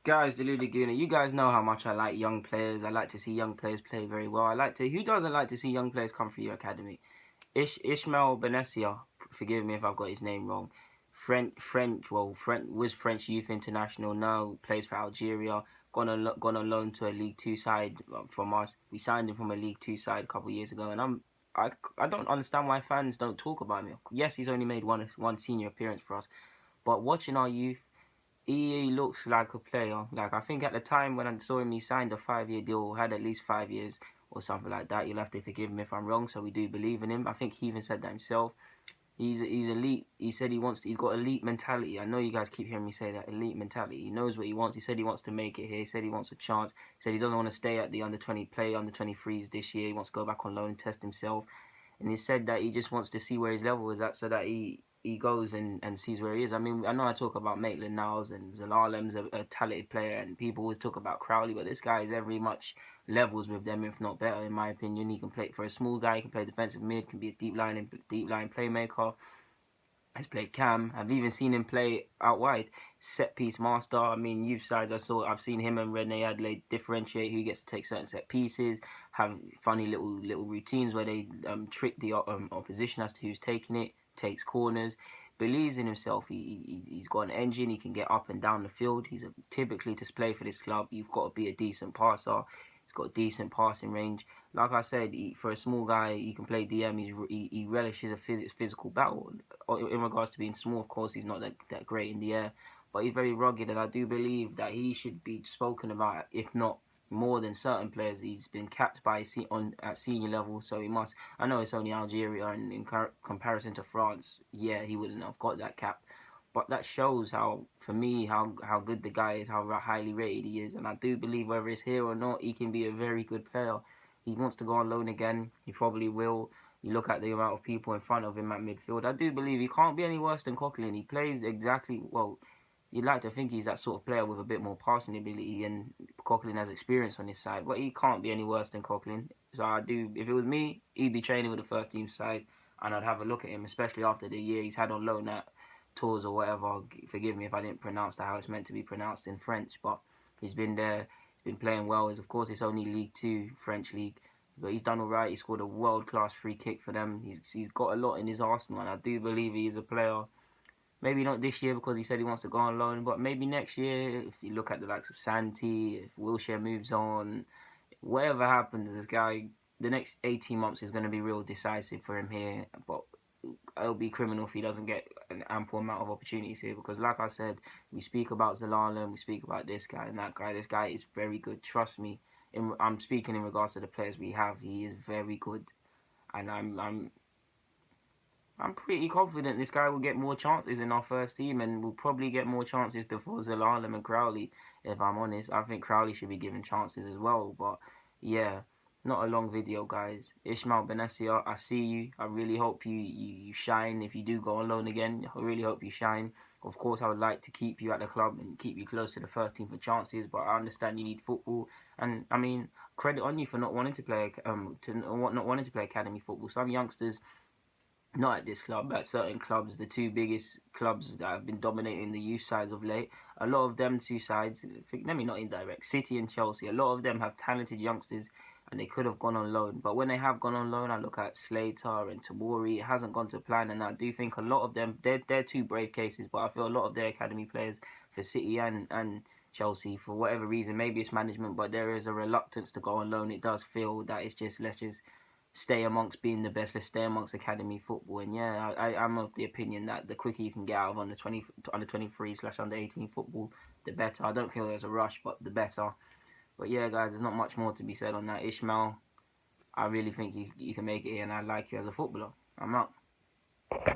Guys, the Laguna, you guys know how much I like young players. I like to see young players play very well. Who doesn't like to see young players come through your academy? Ismael Bennacer, forgive me if I've got his name wrong. Was French youth international, now plays for Algeria. Gone on loan to a League Two side from us. We signed him from a League Two side a couple of years ago, and I don't understand why fans don't talk about him. Yes, he's only made one senior appearance for us, but watching our youth, he looks like a player. Like, I think at the time when I saw him, he signed a 5-year deal, had at least 5 years or something like that. You'll have to forgive me if I'm wrong. So we do believe in him. I think he even said that himself. He's elite. He said he's got elite mentality. I know you guys keep hearing me say that, elite mentality. He knows what he wants. He said he wants to make it here. He said he wants a chance. He said he doesn't want to stay at the under-20 play, under-23s this year. He wants to go back on loan and test himself. And he said that he just wants to see where his level is at, so that he goes and sees where he is. I mean, I know I talk about Maitland-Niles and Zalalem's a talented player, and people always talk about Crowley, but this guy is every much levels with them, if not better, in my opinion. He can play for a small guy. He can play defensive mid. Can be a deep line playmaker. He's played cam. I've even seen him play out wide, set piece master. I mean, youth sides I've seen him and Rene Adelaide differentiate who gets to take certain set pieces, have funny little routines where they trick the opposition as to who's taking it, takes corners, believes in himself. He's got an engine. He can get up and down the field. Typically to play for this club, you've got to be a decent passer. He's got decent passing range. Like I said, for a small guy, he can play DM. He relishes a physical battle. In regards to being small, of course, he's not that great in the air, but he's very rugged, and I do believe that he should be spoken about, if not more than certain players. He's been capped at senior level, so he must. I know it's only Algeria, and in comparison to France, yeah, he wouldn't have got that cap. But that shows how good the guy is, how highly rated he is. And I do believe whether it's here or not, he can be a very good player. He wants to go on loan again. He probably will. You look at the amount of people in front of him at midfield. I do believe he can't be any worse than Coquelin. He plays exactly, well, you'd like to think he's that sort of player with a bit more passing ability, and Coquelin has experience on his side. But he can't be any worse than Coquelin. So if it was me, he'd be training with the first team side, and I'd have a look at him, especially after the year he's had on loan at Tours or whatever. Forgive me if I didn't pronounce that how it's meant to be pronounced in French, but he's been there, he's been playing well. Of course, it's only League Two, French league, but he's done all right. He scored a world-class free kick for them. He's got a lot in his arsenal, and I do believe he is a player. Maybe not this year because he said he wants to go on loan, but maybe next year, if you look at the likes of Santi, if Wilshere moves on, whatever happens, this guy, the next 18 months is going to be real decisive for him here. But it'll be criminal if he doesn't get an ample amount of opportunities here, because like I said, we speak about Zalalem, we speak about this guy and that guy. This guy is very good, trust me. I'm speaking in regards to the players we have. He is very good, and I'm pretty confident this guy will get more chances in our first team, and will probably get more chances before Zalalem and Crowley, if I'm honest. I think Crowley should be given chances as well, but yeah, not a long video, guys. Ismael Bennacer, I see you. I really hope you shine. If you do go on loan again, I really hope you shine. Of course, I would like to keep you at the club and keep you close to the first team for chances, but I understand you need football. And I mean, credit on you for not wanting to play not wanting to play academy football. Some youngsters, not at this club, at certain clubs, the two biggest clubs that have been dominating the youth sides of late, a lot of them two sides, let me not indirect, City and Chelsea, a lot of them have talented youngsters, and they could have gone on loan. But when they have gone on loan, I look at Slater and Tamori, it hasn't gone to plan, and I do think a lot of them, they're two brave cases, but I feel a lot of their academy players for City and Chelsea, for whatever reason, maybe it's management, but there is a reluctance to go on loan. It does feel that it's just, let's just stay amongst being the best, let's stay amongst academy football. And yeah, I'm of the opinion that the quicker you can get out of under 23/under 18 football, the better. I don't feel there's a rush, but the better. But yeah, guys, there's not much more to be said on that. Ismael, I really think you can make it here, and I like you as a footballer. I'm out.